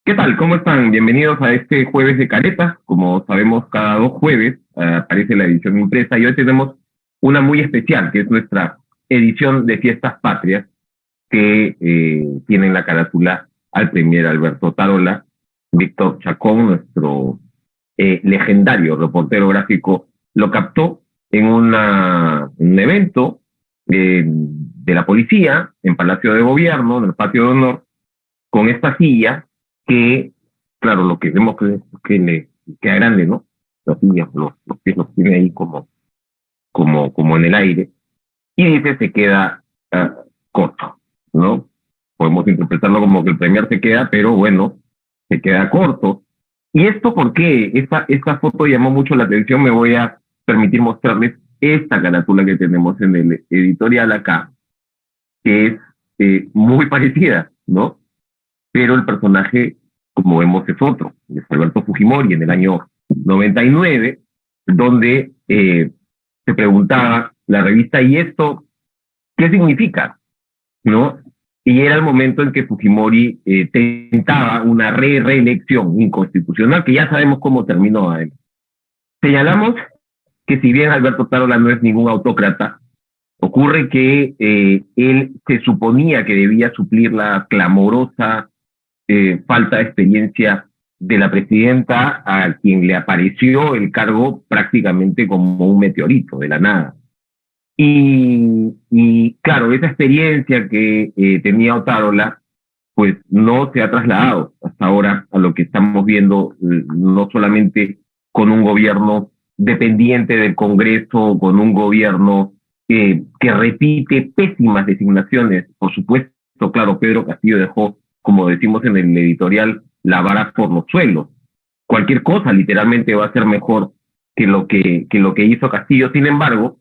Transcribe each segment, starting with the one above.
¿Qué tal? ¿Cómo están? Bienvenidos a este jueves de caretas. Como sabemos, cada dos jueves aparece la edición impresa y hoy tenemos una muy especial, que es nuestra edición de Fiestas Patrias, que tiene en la carátula al premier Alberto Tarola. Víctor Chacón, nuestro legendario reportero gráfico, lo captó en un evento de la policía en Palacio de Gobierno, en el patio de honor, con esta silla que, claro, lo que vemos que le queda grande, ¿no? La silla, los pies los tiene ahí como en el aire, y dice se queda corto, ¿no? Podemos interpretarlo como que el premier se queda, pero bueno, se queda corto. ¿Y esto por qué? Esta foto llamó mucho la atención. Me voy a permitir mostrarles esta carátula que tenemos en el editorial acá, que es muy parecida, ¿no? Pero el personaje, como vemos, es otro, es Alberto Fujimori en el año 99, donde se preguntaba la revista, ¿y esto qué significa? ¿No? Y era el momento en que Fujimori tentaba una reelección inconstitucional, que ya sabemos cómo terminó. Señalamos que si bien Alberto Tarola no es ningún autócrata, ocurre que él se suponía que debía suplir la clamorosa falta de experiencia de la presidenta, a quien le apareció el cargo prácticamente como un meteorito de la nada. Y claro, esa experiencia que tenía Otárola, pues no se ha trasladado hasta ahora a lo que estamos viendo, no solamente con un gobierno dependiente del Congreso, con un gobierno que repite pésimas designaciones. Por supuesto, claro, Pedro Castillo dejó, como decimos en el editorial, la vara por los suelos. Cualquier cosa literalmente va a ser mejor que lo que hizo Castillo. Sin embargo,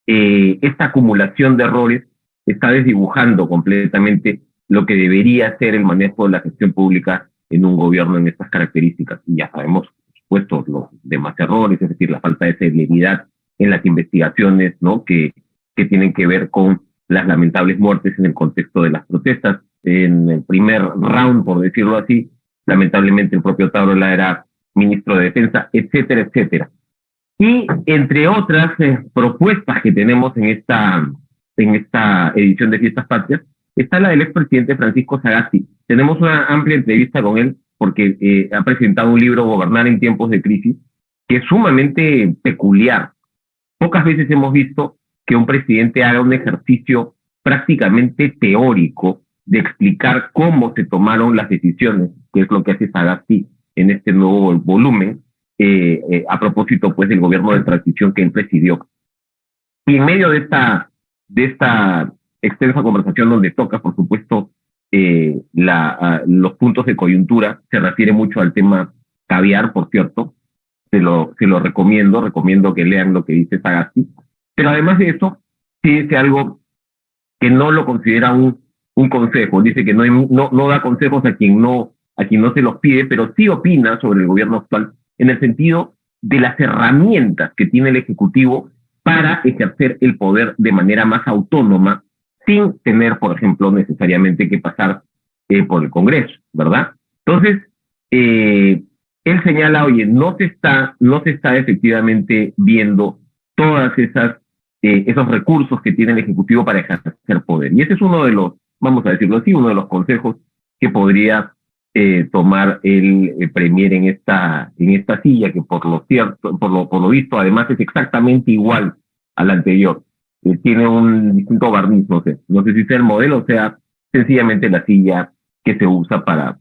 esta acumulación de errores está desdibujando completamente lo que debería ser el manejo de la gestión pública en un gobierno en estas características. Y ya sabemos, por supuesto, los demás errores, es decir, la falta de celeridad en las investigaciones, ¿no? Que tienen que ver con las lamentables muertes en el contexto de las protestas. En el primer round, por decirlo así, lamentablemente el propio Tarola era ministro de Defensa, etcétera, etcétera. Y entre otras propuestas que tenemos en esta edición de Fiestas Patrias, está la del expresidente Francisco Sagasti. Tenemos una amplia entrevista con él porque ha presentado un libro, Gobernar en tiempos de crisis, que es sumamente peculiar. Pocas veces hemos visto que un presidente haga un ejercicio prácticamente teórico de explicar cómo se tomaron las decisiones, que es lo que hace Sagasti en este nuevo volumen, a propósito pues del gobierno de transición que él presidió. Y en medio de esta extensa conversación donde toca, por supuesto, los puntos de coyuntura, se refiere mucho al tema caviar, por cierto, se lo recomiendo que lean lo que dice Sagasti, pero además de eso, sí dice algo que no lo considera un consejo, dice que no da consejos a quien no se los pide, pero sí opina sobre el gobierno actual en el sentido de las herramientas que tiene el Ejecutivo para ejercer el poder de manera más autónoma, sin tener, por ejemplo, necesariamente que pasar por el Congreso, ¿verdad? Entonces, él señala, oye, no se está efectivamente viendo todas esos recursos que tiene el Ejecutivo para ejercer poder. Y ese es uno de los, vamos a decirlo así, uno de los consejos que podría tomar el premier en esta silla, que por lo visto, además es exactamente igual a la anterior. Tiene un distinto barniz, no sé si sea el modelo o sea sencillamente la silla que se usa para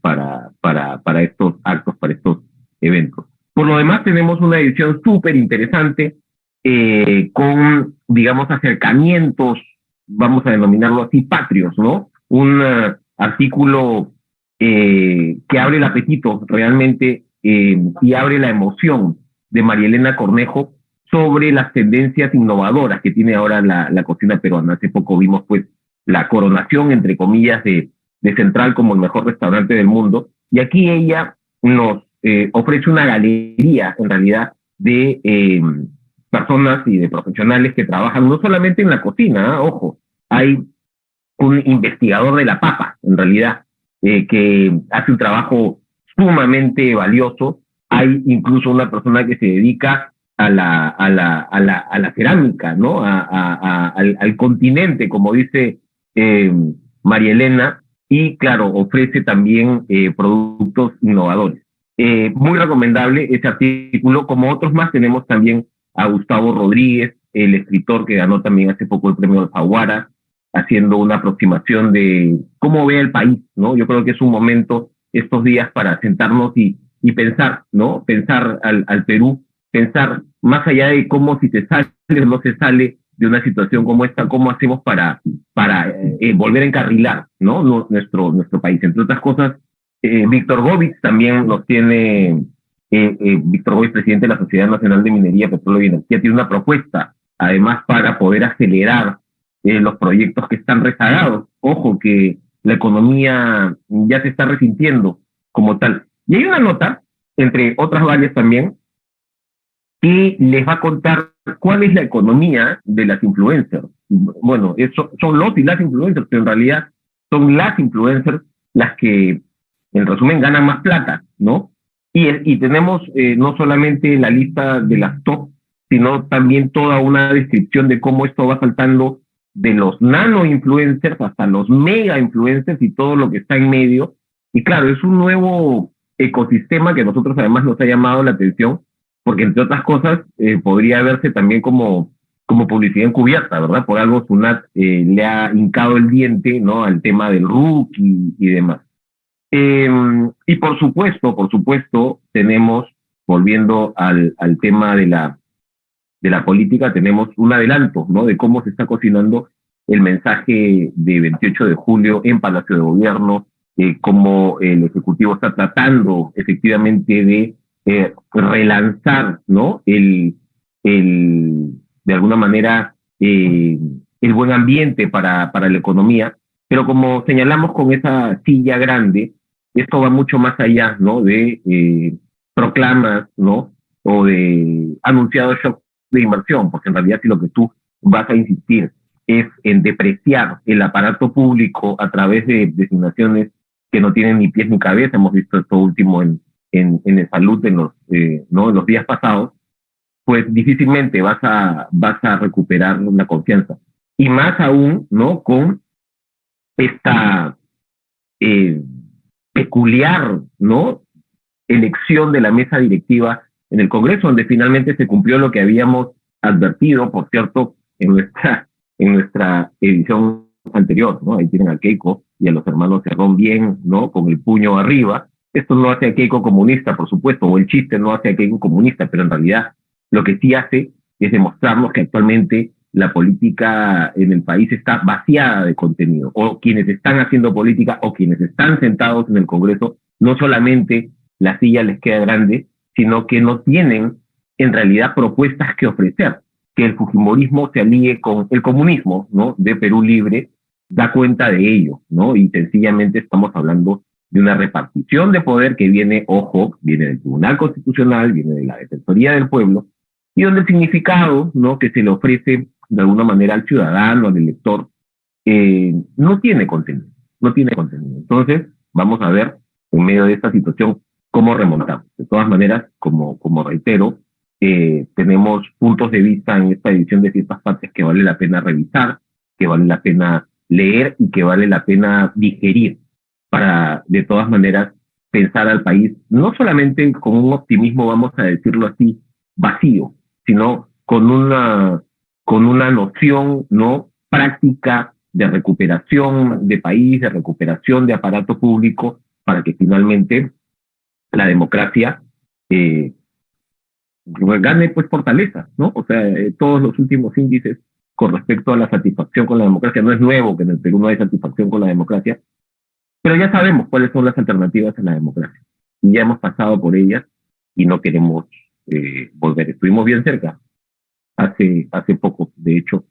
estos actos, para estos eventos. Por lo demás, tenemos una edición súper interesante, con, digamos, acercamientos, vamos a denominarlo así, patrios, ¿no? Un artículo que abre el apetito realmente, y abre la emoción de María Elena Cornejo sobre las tendencias innovadoras que tiene ahora la cocina peruana. Hace poco vimos pues la coronación, entre comillas, de Central como el mejor restaurante del mundo, y aquí ella nos ofrece una galería, en realidad, de personas y de profesionales que trabajan no solamente en la cocina, ojo, hay un investigador de la papa, en realidad, que hace un trabajo sumamente valioso. Hay incluso una persona que se dedica a la cerámica, ¿no? Al continente, como dice eh, María Elena, y claro, ofrece también productos innovadores. Muy recomendable ese artículo, como otros más. Tenemos también a Gustavo Rodríguez, el escritor que ganó también hace poco el premio Alfaguara, haciendo una aproximación de cómo ve el país, ¿no? Yo creo que es un momento estos días para sentarnos y pensar, ¿no? Pensar al Perú, pensar más allá de cómo si se sale o no se sale de una situación como esta, cómo hacemos para volver a encarrilar, ¿no? Nuestro país. Entre otras cosas, Víctor Gómez también nos tiene, Víctor Gómez, presidente de la Sociedad Nacional de Minería, Petróleo y Energía, tiene una propuesta, además, para poder acelerar los proyectos que están rezagados. Ojo, que la economía ya se está resintiendo como tal. Y hay una nota, entre otras varias también, que les va a contar cuál es la economía de las influencers. Bueno, eso son los y las influencers, pero en realidad son las influencers las que, en resumen, ganan más plata, ¿no? Y tenemos no solamente la lista de las top, sino también toda una descripción de cómo esto va saltando de los nano influencers hasta los mega influencers y todo lo que está en medio. Y claro, es un nuevo ecosistema que a nosotros además nos ha llamado la atención, porque entre otras cosas podría verse también como publicidad encubierta, ¿verdad? Por algo Sunat le ha hincado el diente, ¿no? Al tema del RUC y demás. Y por supuesto, tenemos, volviendo al tema de la política, tenemos un adelanto, ¿no? De cómo se está cocinando el mensaje de 28 de julio en Palacio de Gobierno, cómo el Ejecutivo está tratando efectivamente de relanzar, ¿no? De alguna manera, el buen ambiente para la economía, pero como señalamos con esa silla grande, esto va mucho más allá, ¿no? De proclamas, ¿no? O de anunciados shocks de inversión, porque en realidad si lo que tú vas a insistir es en depreciar el aparato público a través de designaciones que no tienen ni pies ni cabeza, hemos visto esto último en salud ¿no? En los días pasados, pues difícilmente vas a recuperar la confianza. Y más aún, ¿no? Con esta eh, peculiar, ¿no? Elección de la mesa directiva en el Congreso, donde finalmente se cumplió lo que habíamos advertido, por cierto, en nuestra edición anterior, ¿no? Ahí tienen a Keiko y a los hermanos Cerrón bien, ¿no? Con el puño arriba. Esto no hace a Keiko comunista, por supuesto, o el chiste no hace a Keiko comunista, pero en realidad lo que sí hace es demostrarnos que actualmente la política en el país está vaciada de contenido, o quienes están haciendo política o quienes están sentados en el Congreso, no solamente la silla les queda grande, sino que no tienen en realidad propuestas que ofrecer. Que el fujimorismo se alíe con el comunismo, ¿no? De Perú Libre da cuenta de ello, ¿no? Y sencillamente estamos hablando de una repartición de poder que viene, ojo, viene del Tribunal Constitucional, viene de la Defensoría del Pueblo, y donde el significado, ¿no? Que se le ofrece de alguna manera al ciudadano, al elector, no tiene contenido, no tiene contenido. Entonces, vamos a ver en medio de esta situación cómo remontamos. De todas maneras, como reitero, tenemos puntos de vista en esta edición de Fiestas Patrias que vale la pena revisar, que vale la pena leer y que vale la pena digerir para, de todas maneras, pensar al país, no solamente con un optimismo, vamos a decirlo así, vacío, sino con una noción, ¿no? Práctica de recuperación de país, de recuperación de aparato público, para que finalmente la democracia gane pues fortaleza, ¿no? O sea, todos los últimos índices con respecto a la satisfacción con la democracia, no es nuevo que en el Perú no hay satisfacción con la democracia, pero ya sabemos cuáles son las alternativas a la democracia. Y ya hemos pasado por ellas y no queremos volver. Estuvimos bien cerca hace poco, de hecho,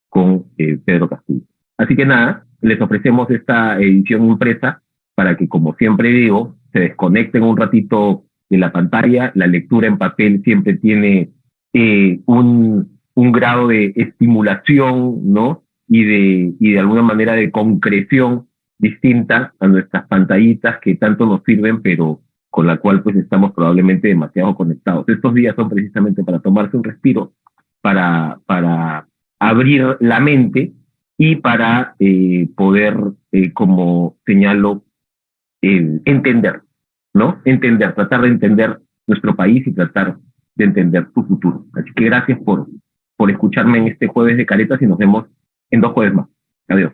con Pedro Castillo. Así que nada, les ofrecemos esta edición impresa para que, como siempre digo, se desconecten un ratito de la pantalla. La lectura en papel siempre tiene un grado de estimulación, ¿no? Y de alguna manera de concreción distinta a nuestras pantallitas que tanto nos sirven, pero con la cual pues estamos probablemente demasiado conectados. Estos días son precisamente para tomarse un respiro, para abrir la mente y para poder, como señalo, entender, ¿no? Entender, tratar de entender nuestro país y tratar de entender su futuro. Así que gracias por escucharme en este jueves de caretas y nos vemos en 2 jueves más. Adiós.